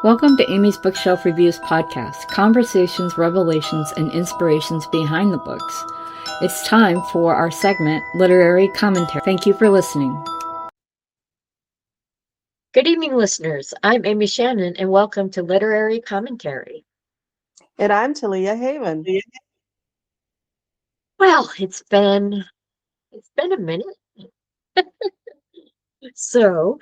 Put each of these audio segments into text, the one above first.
Welcome to Amy's Bookshelf Reviews podcast, conversations, revelations, and inspirations behind the books. It's time for our segment, Literary Commentary. Thank you for listening. Good evening, listeners. I'm Amy Shannon, and welcome to Literary Commentary. And I'm Talia Haven. Well, it's been a minute. So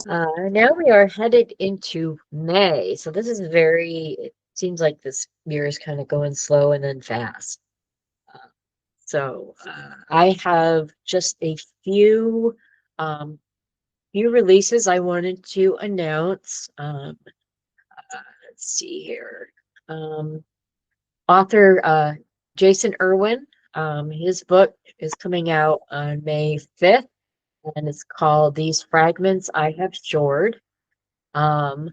now we are headed into May. So this is it seems like this year is kind of going slow and then fast. I have just a few releases I wanted to announce. Let's see here. Author Jason Irwin, his book is coming out on May 5th, and it's called These Fragments I Have Shored. And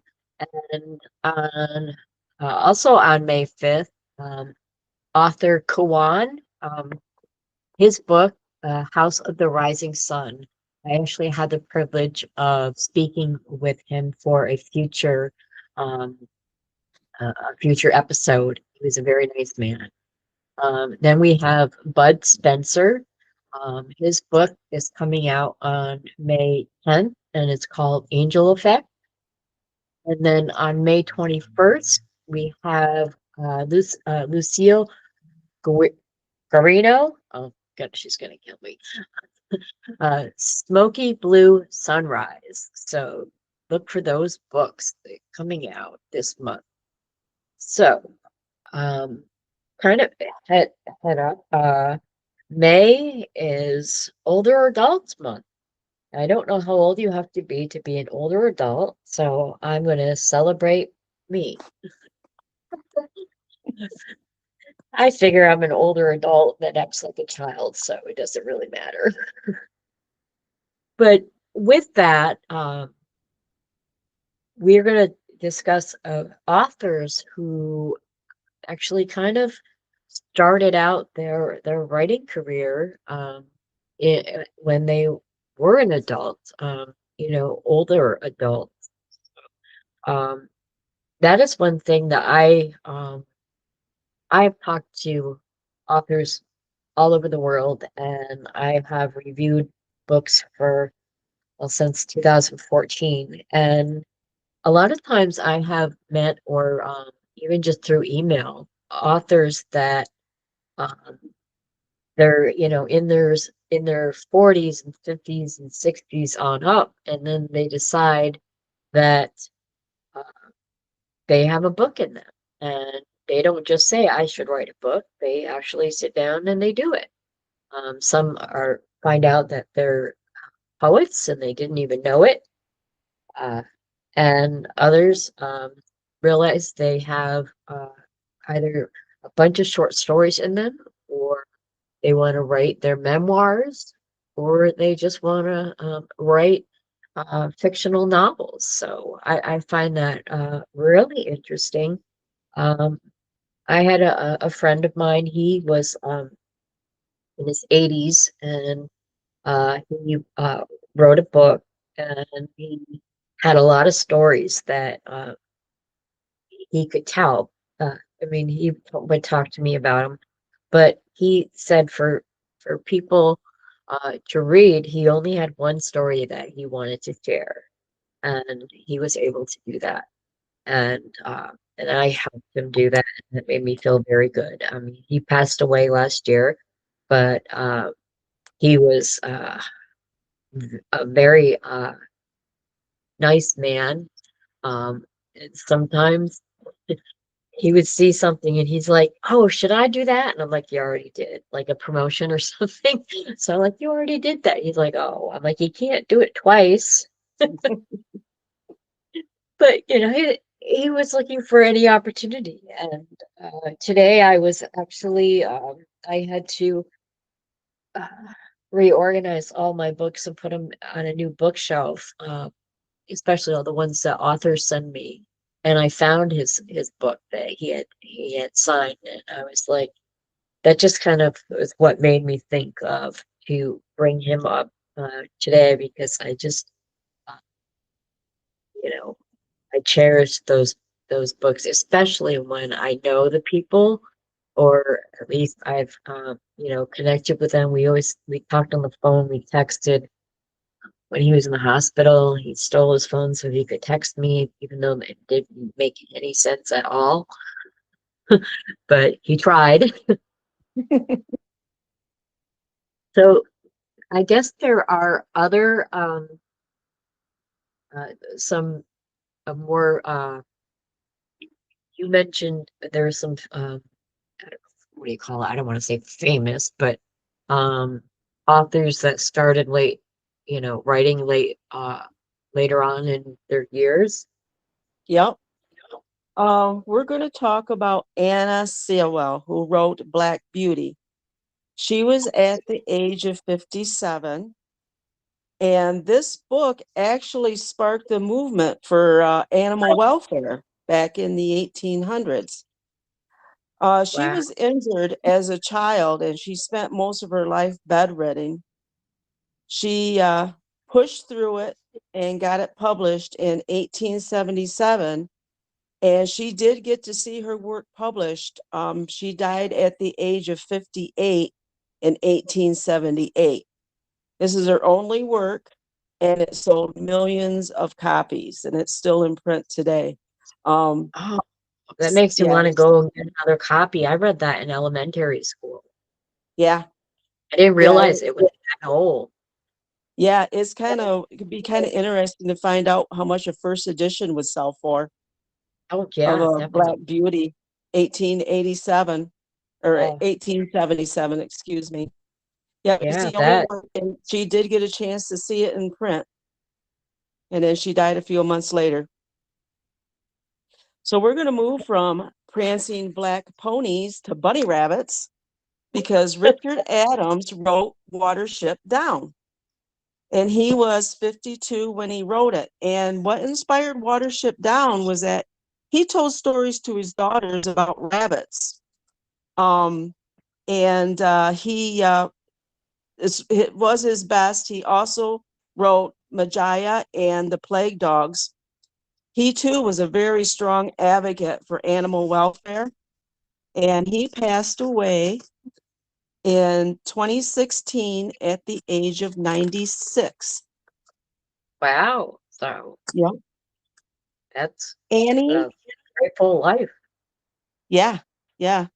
on also on May 5th, author Kawan, his book, House of the Rising Sun. I actually had the privilege of speaking with him for a future episode. He was a very nice man. Then we have Bud Spencer. His book is coming out on May 10th, and it's called Angel Effect. And then on May 21st, we have Lucille Garino. Oh, God, she's going to kill me. Smoky Blue Sunrise. So look for those books coming out this month. So, kind of head up. May is Older Adults Month. I don't know how old you have to be an older adult, so I'm going to celebrate me. I figure I'm an older adult that acts like a child, so it doesn't really matter. But with that, we're going to discuss authors who actually kind of started out their writing career when they were an adult, older adults. That is one thing that I've talked to authors all over the world, and I have reviewed books since 2014, and a lot of times I have met or even just through email authors that they're in their 40s and 50s and 60s on up, and then they decide that they have a book in them, and they don't just say I should write a book. They actually sit down and they do it. Some find out that they're poets and they didn't even know it, and others realize they have either a bunch of short stories in them, or they want to write their memoirs, or they just want to write fictional novels. So I find that really interesting. I had a friend of mine. He was in his 80s, and he wrote a book, and he had a lot of stories that he could tell. He would talk to me about them, but he said for people to read, he only had one story that he wanted to share, and he was able to do that. And I helped him do that, and it made me feel very good. He passed away last year, but he was a very nice man. And sometimes he would see something and he's like, "Oh, should I do that?" And I'm like, "You already did, like a promotion or something." So I'm like, "You already did that." He's like, "Oh," I'm like, "You can't do it twice." But he was looking for any opportunity. And today I was actually I had to reorganize all my books and put them on a new bookshelf, especially all the ones that authors send me. And I found his book that he had signed, and I was like, that just kind of was what made me think of to bring him up today, because I just, uh, you know, I cherish those books, especially when I know the people, or at least I've connected with them. We talked on the phone, we texted. When he was in the hospital, he stole his phone so he could text me, even though it didn't make any sense at all. But he tried. So I guess there are other some more you mentioned there's some I don't- what do you call it? I don't want to say famous, but um authors that started late, writing later on in their years. Yep. We're going to talk about Anna Sewell, who wrote Black Beauty. She was at the age of 57. And this book actually sparked the movement for animal welfare back in the 1800s. She Wow. was injured as a child and she spent most of her life bedridden. She pushed through it and got it published in 1877. And she did get to see her work published. She died at the age of 58 in 1878. This is her only work, and it sold millions of copies, and it's still in print today. Oh, that makes me Yeah, want to go and get another copy. I read that in elementary school. yeah, I didn't yeah, realize it was that old. yeah. It could be kind of interesting to find out how much a first edition would sell for Oh of yeah, a Black definitely. Beauty, 1887 or Oh 1877, excuse me. Yeah, it was yeah, the only that. one, and she did get a chance to see it in print, and then she died a few months later. So we're going to move from prancing black ponies to bunny rabbits because Richard Adams wrote Watership Down. And he was 52 when he wrote it. And what inspired Watership Down was that he told stories to his daughters about rabbits. Um, and it was his best. He also wrote Majaya and the Plague Dogs. He too was a very strong advocate for animal welfare, and he passed away in 2016 at the age of 96. Wow. So Yep. that's Annie, a very full life. yeah, yeah.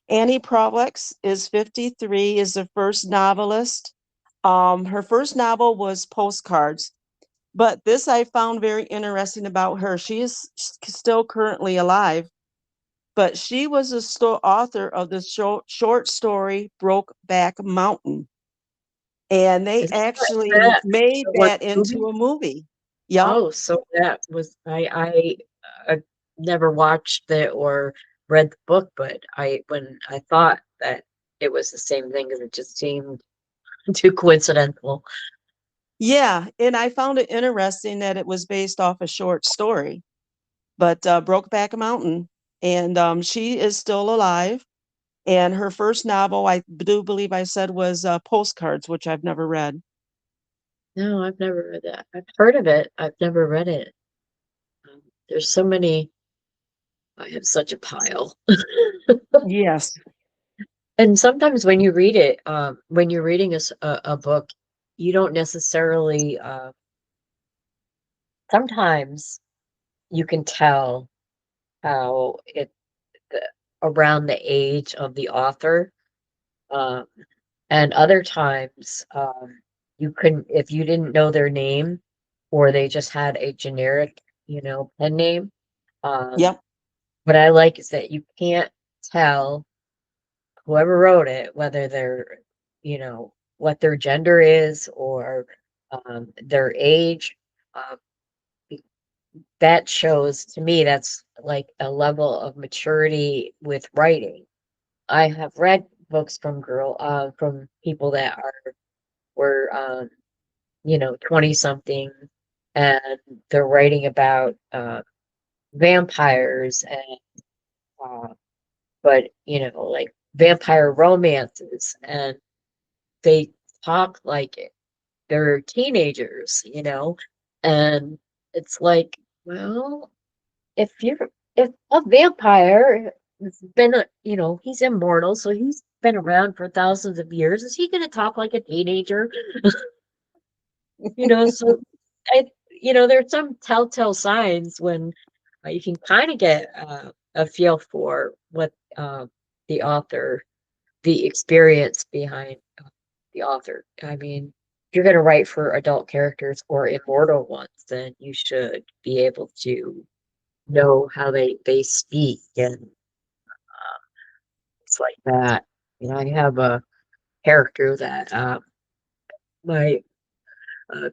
Annie Proulx is 53, is the first novelist. Her first novel was Postcards, but this I found very interesting about her. She is still currently alive, but she was the author of the short story Brokeback Mountain. And they Is actually that made the one that into movie? a movie. Yep. Oh, so that was I never watched it or read the book, but I when I thought that it was the same thing because it just seemed too coincidental. Yeah. And I found it interesting that it was based off a short story, but Brokeback Mountain. And she is still alive. And her first novel, I do believe I said, was Postcards, which I've never read. No, I've never read that. I've heard of it. I've never read it. There's so many. I have such a pile. Yes. And sometimes when you read it, when you're reading a book, you don't necessarily, sometimes you can tell how the, around the age of the author. Um, and other times, you couldn't, if you didn't know their name or they just had a generic, pen name. Um, Yep. what I like is that you can't tell whoever wrote it, whether they're, what their gender is or their age. Uh, that shows to me that's like a level of maturity with writing. I have read books from people that were 20 something and they're writing about vampires and but like vampire romances and they talk like they're teenagers, and it's like, well, if a vampire has been he's immortal, so he's been around for thousands of years. Is he going to talk like a teenager? So I there's some telltale signs when you can kind of get a feel for what the author, the experience behind the author. I mean, if you're going to write for adult characters or immortal ones, then you should be able to know how they speak and it's like that. I have a character that my uh,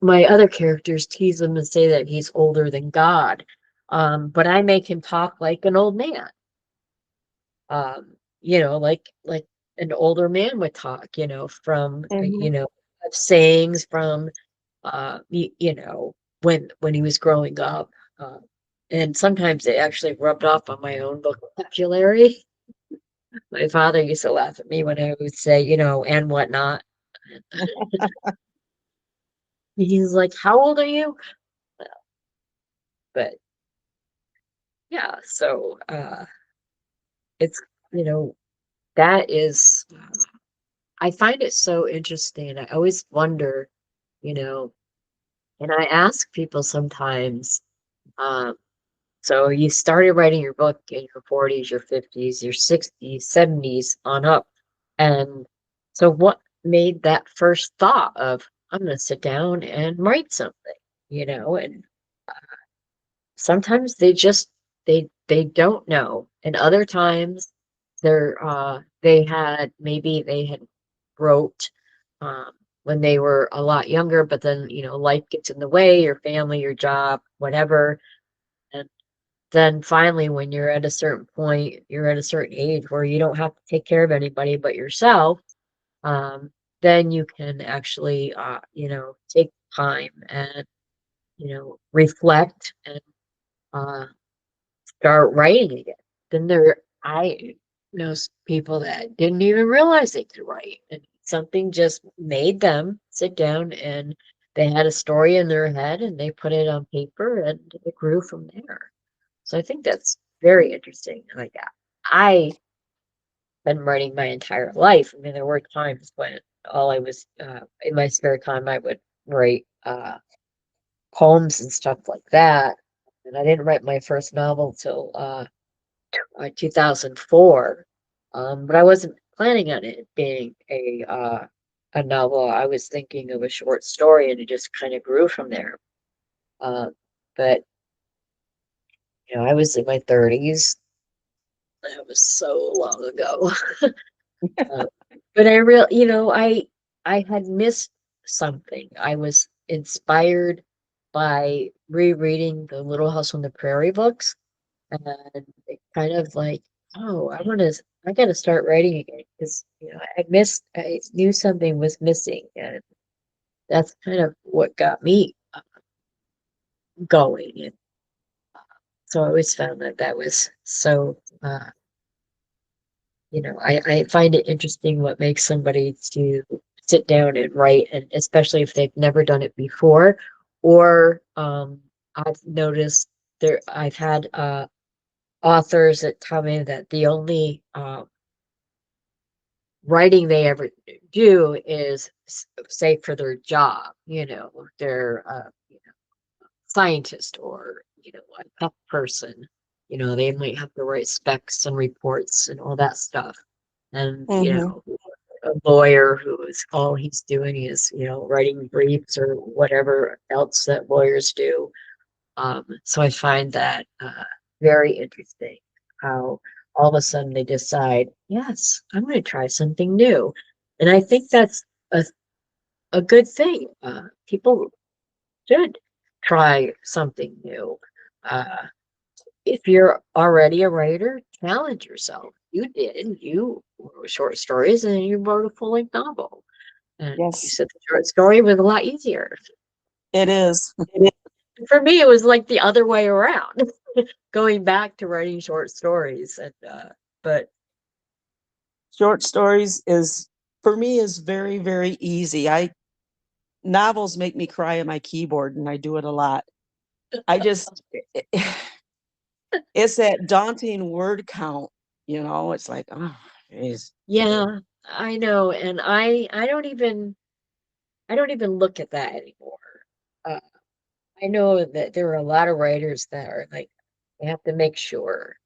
my other characters tease him and say that he's older than God. But I make him talk like an old man. Like an older man would talk, from sayings from when he was growing up. Uh, and sometimes it actually rubbed off on my own vocabulary. My father used to laugh at me when I would say, and whatnot. He's like, "How old are you?" But yeah, so it's that is I find it so interesting. I always wonder, you know, and I ask people sometimes, um, so you started writing your book in your 40s, your 50s, your 60s, 70s on up. And so what made that first thought of I'm going to sit down and write something, and sometimes they don't know. And other times they had wrote um when they were a lot younger, but then life gets in the way, your family, your job, whatever. And then finally, when you're at a certain point, you're at a certain age where you don't have to take care of anybody but yourself, um, then you can actually, take time and, reflect and uh, start writing again. Then I know people that didn't even realize they could write, and something just made them sit down and they had a story in their head and they put it on paper and it grew from there. So I think that's very interesting. Like I've been writing my entire life. I mean, there were times when all I was in my spare time, I would write poems and stuff like that. And I didn't write my first novel till 2004. But I wasn't planning on it being a novel. I was thinking of a short story, and it just kind of grew from there. Uh, but I was in my 30s. That was so long ago. Uh, but I had missed something. I was inspired by rereading the Little House on the Prairie books, and it kind of like, oh, I got to start writing again because I knew something was missing, and that's kind of what got me going. And so I always found that was so. I find it interesting what makes somebody to sit down and write, and especially if they've never done it before, or I've noticed I've had authors that tell me that the only writing they ever do is say for their job, they're scientist or a tech person. They might have to write specs and reports and all that stuff. And Hmm. a lawyer who is all he's doing is writing briefs or whatever else that lawyers do. So I find that very interesting how all of a sudden they decide, yes, I'm going to try something new. And I think that's a, a good thing. People should try something new. Uh, if you're already a writer, challenge yourself. You did. You wrote short stories and then you wrote a full-length novel. And you Yes, said the short story was a lot easier. it is. For me, it was like the other way around, going back to writing short stories. And but Short stories is for me is very, very easy. I Novels make me cry at my keyboard, and I do it a lot. I just, it's that daunting word count, it's like, oh, geez. Yeah, I know, and I don't even look at that anymore. Uh, I know that there are a lot of writers that are like, they have to make sure,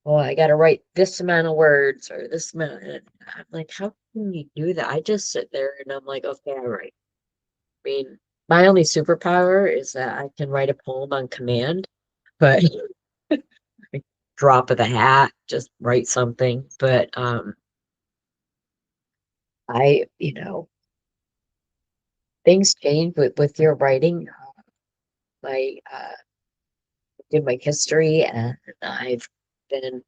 oh, I got to write this amount of words or this amount. And I'm like, how can you do that? I just sit there and I'm like, okay, I write. I mean, my only superpower is that I can write a poem on command, but like, drop of the hat, just write something. But things change with your writing. My did my history, and I've been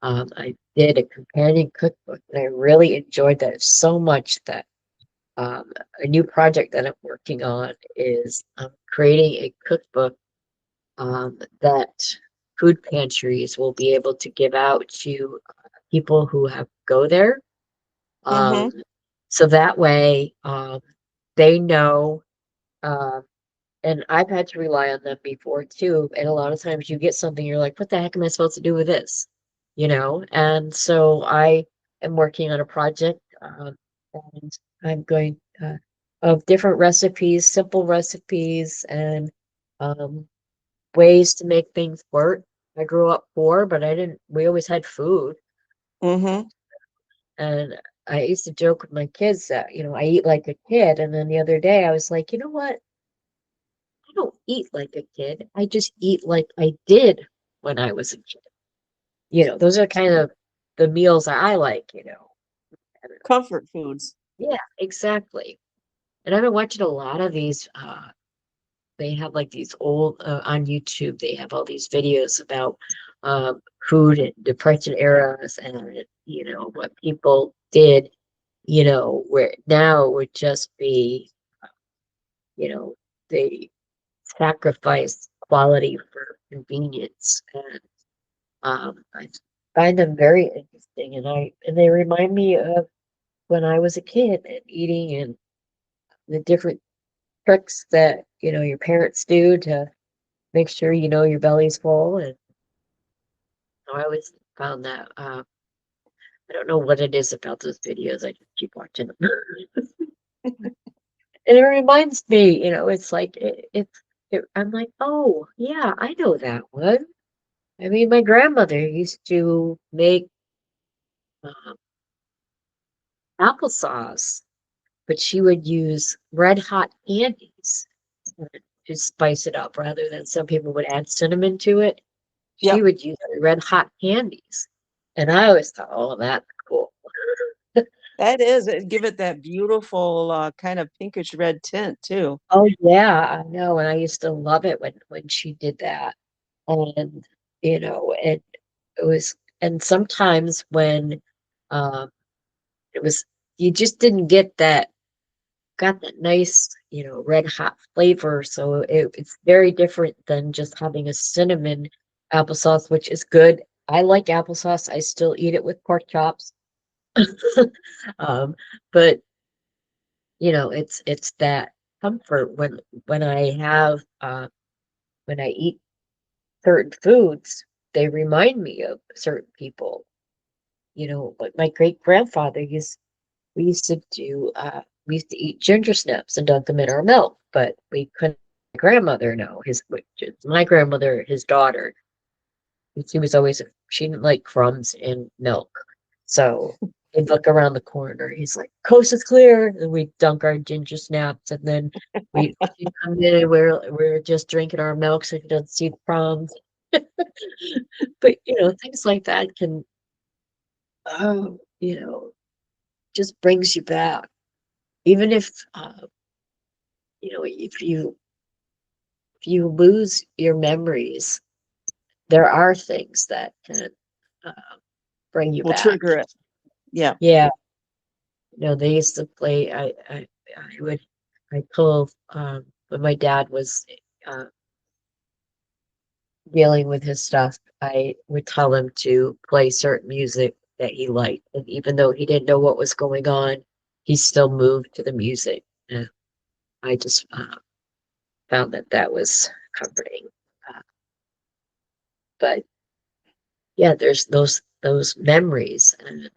I did a companion cookbook, and I really enjoyed that so much that a new project that I'm working on is creating a cookbook that food pantries will be able to give out to people who have go there. Mm-hmm. So that way they know. And I've had to rely on them before too. And a lot of times you get something, you're like, what the heck am I supposed to do with this? And so I am working on a project, and I'm going of different recipes, simple recipes, and um, ways to make things work. I grew up poor, but we always had food. Mm-hmm. And I used to joke with my kids that, I eat like a kid. And then the other day I was like, you know what? I don't eat like a kid. I just eat like I did when I was a kid. Those are kind of the meals that I like. And Comfort foods. yeah, exactly. And I've been watching a lot of these. They have like these old on YouTube. They have all these videos about food and depression eras, and what people did. Where now it would just be, they sacrifice quality for convenience, and I find them very interesting, and they remind me of when I was a kid and eating, and the different tricks that your parents do to make sure your belly's full. And I always found that I don't know what it is about those videos. I just keep watching them, and it reminds me. It's like I'm like, oh yeah, I know that one. I mean, my grandmother used to make um, applesauce, but she would use red hot candies to spice it up rather than some people would add cinnamon to it. She Yep. would use red hot candies. And I always thought, oh, that's cool. That is, it give it that beautiful kind of pinkish red tint too. Oh yeah, I know. And I used to love it when she did that. And it was, and sometimes when um it was, you just didn't get that, got that nice, red hot flavor. So it's very different than just having a cinnamon applesauce, which is good. I like applesauce. I still eat it with pork chops. um, but it's that comfort when I have when I eat certain foods, they remind me of certain people. Like my great grandfather we used to do we used to eat ginger snaps and dunk them in our milk, but we couldn't let my grandmother know, which is my grandmother, his daughter. She was always, she didn't like crumbs in milk. So he'd look around the corner. He's like, coast is clear. And we dunk our ginger snaps, and then she'd come in, and we're just drinking our milk so he doesn't see the crumbs. But things like that can, oh, just brings you back. Even if you lose your memories, there are things that can uh, bring you Will back. trigger it. Yeah. Yeah. They used to play. I would. I told when my dad was uh, dealing with his stuff, I would tell him to play certain music that he liked, and even though he didn't know what was going on, he still moved to the music. And I just found that was comforting. Uh, but yeah, there's those memories, and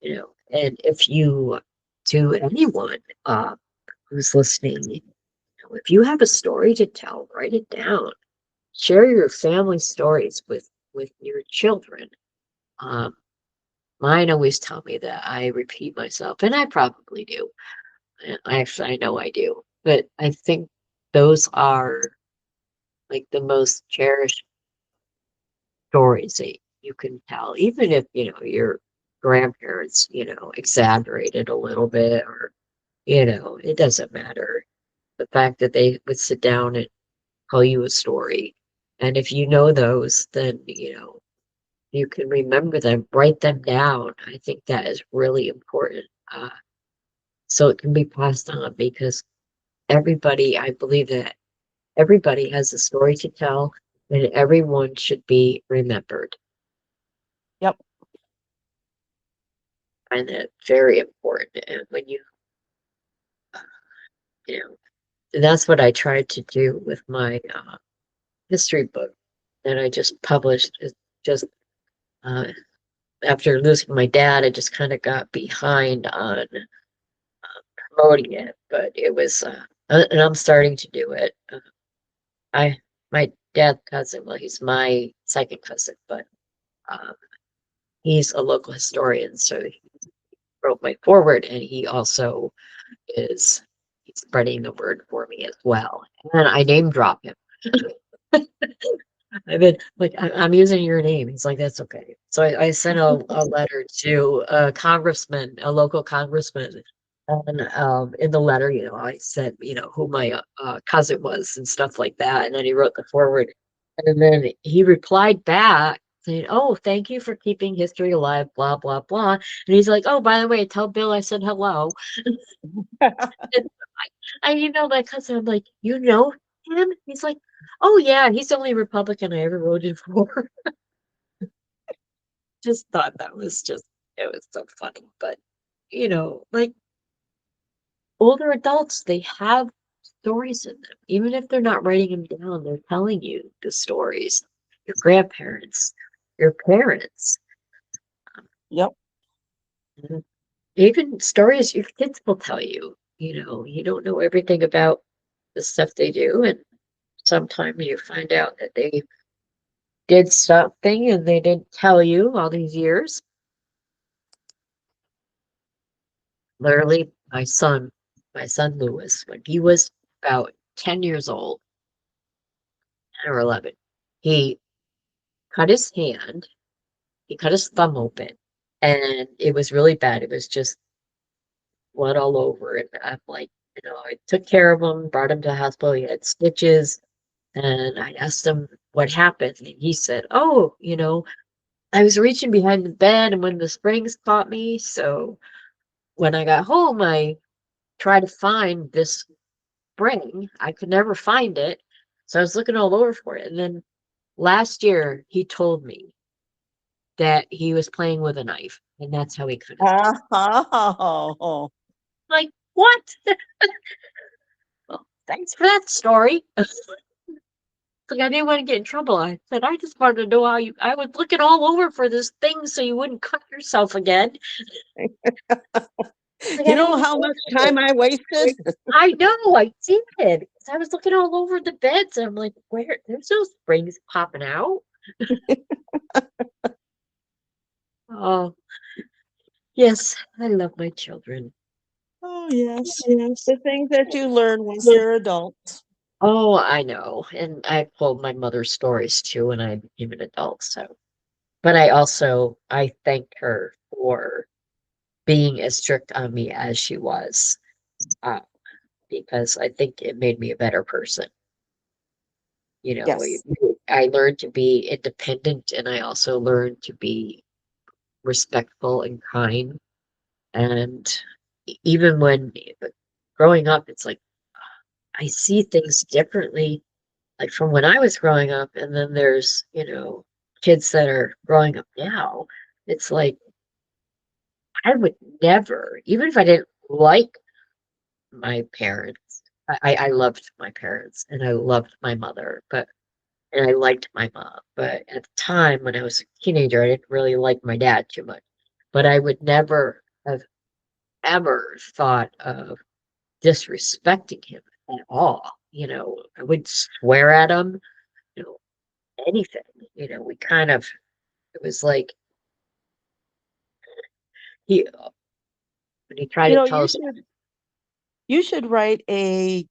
and if you, to anyone who's listening, if you have a story to tell, write it down. Share your family stories with your children. Um, Mine always tell me that I repeat myself, and I probably do. And I know I do. But I think those are like the most cherished stories that you can tell, even if, your grandparents, exaggerated a little bit, or, it doesn't matter. The fact that they would sit down and tell you a story. And if you know those, then, you can remember them, write them down. I think that is really important. So it can be passed on, because I believe that everybody has a story to tell, and everyone should be remembered. Yep. I find that very important. And when you know, and that's what I tried to do with my history book that I just published. It's just uh, after losing my dad, I just kind of got behind on promoting it, but it was, and I'm starting to do it. I My dad's cousin, well, he's my second cousin, but um, he's a local historian, so he wrote my forward, and he also is he's spreading the word for me as well. And I name drop him. I've been like, I'm using your name. He's like, that's okay. So I sent a letter to a congressman, a local congressman. And in the letter, I said, who my cousin was and stuff like that. And then he wrote the forward. And then he replied back saying, "Oh, thank you for keeping history alive, blah, blah, blah." And he's like, "Oh, by the way, tell Bill I said hello." And I emailed my cousin. I'm like, "You know him?" He's like, "Oh, yeah, he's the only Republican I ever voted for." Just thought it was so funny. But, like, older adults, they have stories in them. Even if they're not writing them down, they're telling you the stories. Your grandparents, your parents, Yep. mhm, even stories your kids will tell you. You don't know everything about the stuff they do, and sometimes you find out that they did something and they didn't tell you all these years. Literally, my son Lewis, when he was about 10 years old, 10 or 11, he cut his hand, he cut his thumb open, and it was really bad. It was just blood all over. And I'm like, I took care of him, brought him to the hospital. He had stitches. And I asked him what happened. And he said, "Oh, I was reaching behind the bed, and when the springs caught me. So when I got home, I tried to find this spring. I could never find it. So I was looking all over for it. And then last year, he told me that he was playing with a knife, and that's how he cut his thumb." Oh. Like, what? Well, thanks for that story. Like, I didn't want to get in trouble. I said, I just wanted to know I was looking all over for this thing so you wouldn't cut yourself again. Like, You know how much time I wasted? I know, I did. 'Cause I was looking all over the beds, and I'm like, where? There's no springs popping out. Oh, yes, I love my children. Oh, yes. Yes. The things that you learn once they're adults. Oh, I know. And I told my mother's stories too when I became an adult. So, but I thanked her for being as strict on me as she was, uh, because I think it made me a better person. Yes. I learned to be independent, and I also learned to be respectful and kind. And even when growing up, it's like I see things differently, like from when I was growing up, and then there's, kids that are growing up now. It's like I would never, even if I didn't like my parents, I loved my parents and I loved my mother, and I liked my mom. But at the time when I was a teenager, I didn't really like my dad too much. But I would never have ever thought of disrespecting him at all. I would swear at him, you know, anything. We kind of, it was like when he tried You to know, tell you us, should you should write a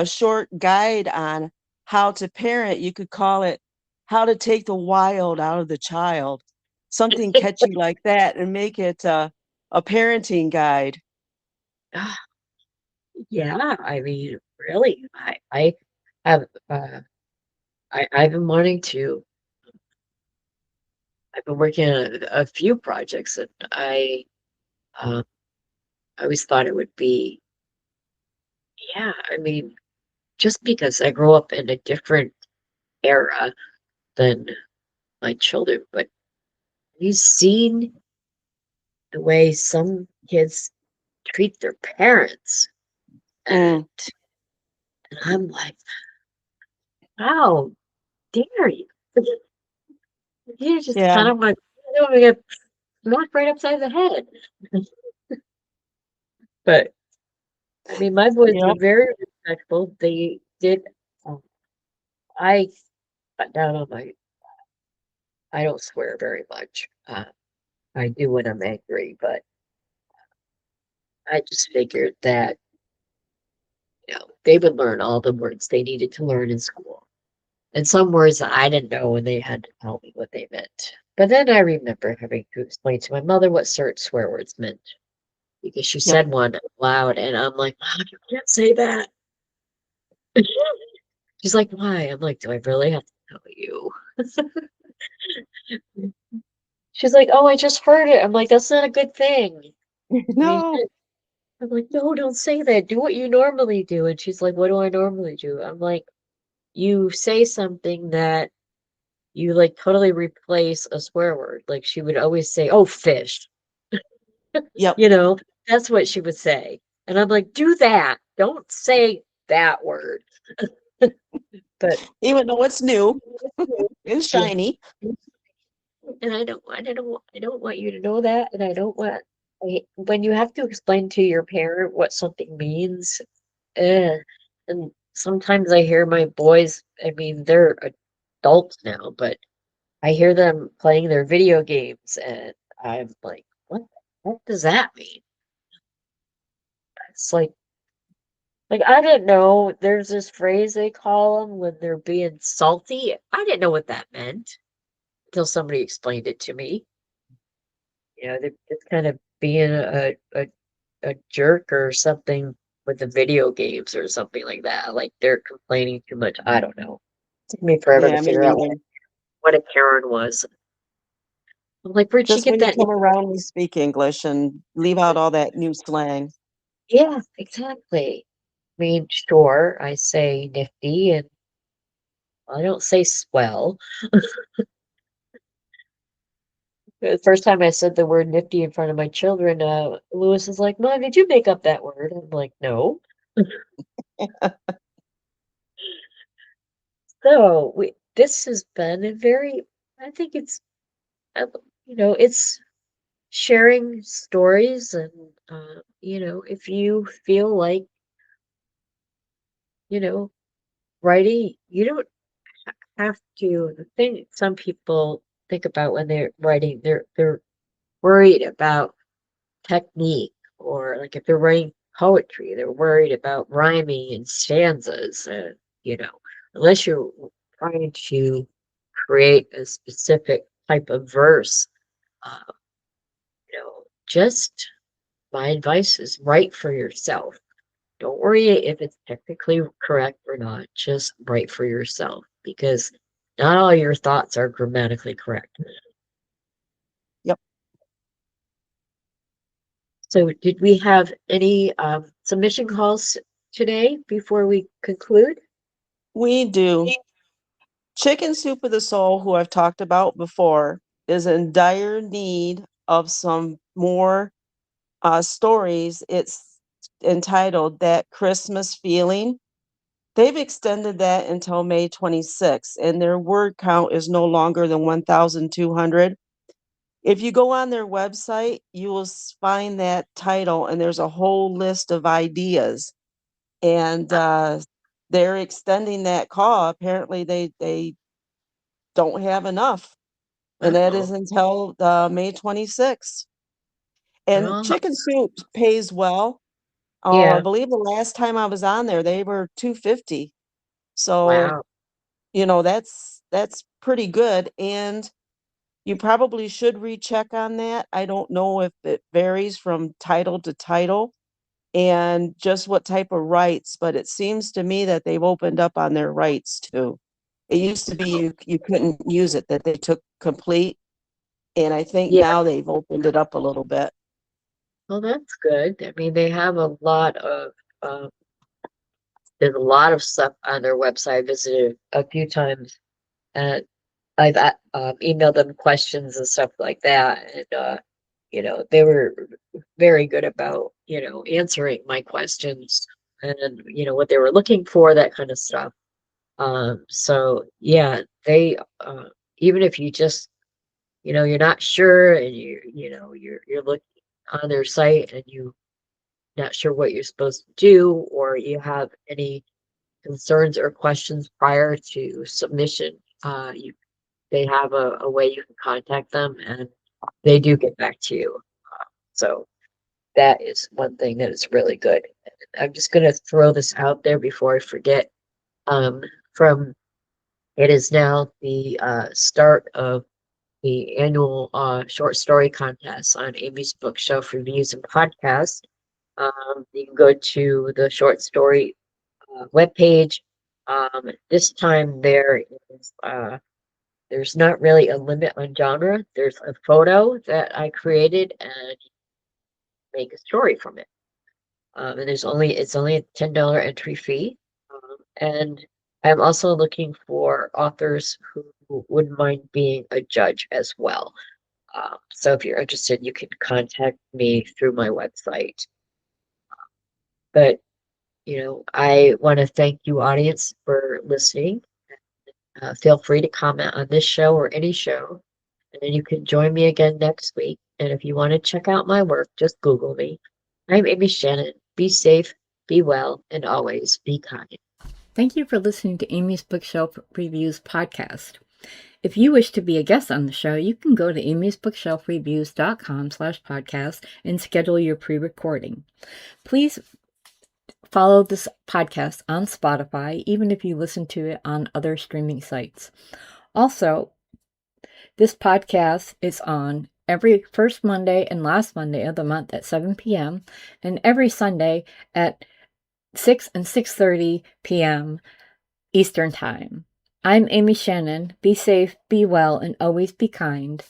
short guide on how to parent. You could call it "How to Take the Wild Out of the Child," something catchy like that, and make it a parenting guide. "Ah, yeah, I mean, really, I have, I've been wanting to, I've been working on a few projects and um, I always thought it would be, yeah, I mean, just because I grew up in a different era than my children, but have you seen the way some kids treat their parents? And, Mm, and I'm like, how dare you? You just yeah, kind of want to get smacked right upside the head. But I mean, my boys were yep, very respectful. They did. Um, I cut down on I don't swear very much. I do when I'm angry, but I just figured that, they would learn all the words they needed to learn in school. And some words that I didn't know and they had to tell me what they meant. But then I remember having to explain to my mother what certain swear words meant because she yep. said one loud and I'm like, Mom, you can't say that. She's like, why? I'm like, do I really have to tell you? She's like, oh, I just heard it. I'm like, that's not a good thing. I mean, No, I'm like, no, don't say that. Do what you normally do. And she's like, what do I normally do? I'm like, you say something that you like totally replace a swear word. Like she would always say, oh, fish. yep. You know, that's what she would say. And I'm like, do that. Don't say that word. But Even though it's new and yeah. shiny. And I don't want you to know that. And when you have to explain to your parent what something means, and sometimes I hear my boys, I mean, they're adults now, but I hear them playing their video games and I'm like, what does that mean? It's like I didn't know there's this phrase they call them when they're being salty. I didn't know what that meant until somebody explained it to me. They're just kind of being a jerk or something with the video games or something like that. Like they're complaining too much. I don't know. It took me forever to Yeah, me figure out neither. what a Karen was. I'm like, where'd she Just get when you that name? come around, we speak English and leave out all that new slang. Yeah, exactly. I mean, sure, I say nifty and I don't say swell. The first time I said the word nifty in front of my children, Lewis is like, Mom, did you make up that word? I'm like, no. So this has been a very, I think uh, it's sharing stories and, if you feel like, you know, writing, you don't have to, the thing some people think about when they're writing, they're worried about technique or like if they're writing poetry, they're worried about rhyming and stanzas and, you know, unless you're trying to create a specific type of verse, uh, just my advice is write for yourself. Don't worry if it's technically correct or not. Just write for yourself because not all your thoughts are grammatically correct. Yep, So, did we have any submission calls today before we conclude? we do. Chicken Soup of the Soul, who I've talked about before, is in dire need of some more stories. It's entitled That Christmas Feeling. They've extended that until May 26th, and their word count is no longer than 1,200. If you go on their website, you will find that title, and there's a whole list of ideas. And they're extending that call. Apparently, they don't have enough, and that is Oh, until May 26th. And well, chicken soup pays well. I yeah. believe the last time I was on there, they were 250. So, Wow. that's pretty good. And you probably should recheck on that. I don't know if it varies from title to title and just what type of rights, but it seems to me that they've opened up on their rights too. It used to be you couldn't use it, that they took complete, and I think Yeah. now they've opened it up a little bit. Well, that's good. I mean, they have a lot of um, there's a lot of stuff on their website. I visited a few times, and I've emailed them questions and stuff like that, and they were very good about answering my questions and what they were looking for, that kind of stuff. So yeah, they even if you just you're not sure, and you're looking on their site and you not sure what you're supposed to do, or you have any concerns or questions prior to submission, they have a way you can contact them, and they do get back to you. So that is one thing that is really good. I'm just going to throw this out there before I forget. Um, from It is now the start of the annual short story contest on Amy's Bookshelf Reviews and Podcast. You can go to the short story webpage. This time there's not really a limit on genre. There's a photo that I created and make a story from it. And it's only a $10 entry fee. And I'm also looking for authors who wouldn't mind being a judge as well. So if you're interested, you can contact me through my website. But I want to thank you, audience, for listening. Feel free to comment on this show or any show, and then you can join me again next week. And if you want to check out my work, just Google me. I'm Amy Shannon. Be safe, be well, and always be kind. Thank you for listening to Amy's Bookshelf Reviews podcast. If you wish to be a guest on the show, you can go to amysbookshelfreviews.com/podcast and schedule your pre-recording. Please follow this podcast on Spotify, even if you listen to it on other streaming sites. Also, this podcast is on every first Monday and last Monday of the month at 7 p.m. and every Sunday at 6 and 6:30 p.m. Eastern Time. I'm Amy Shannon. Be safe, be well, and always be kind.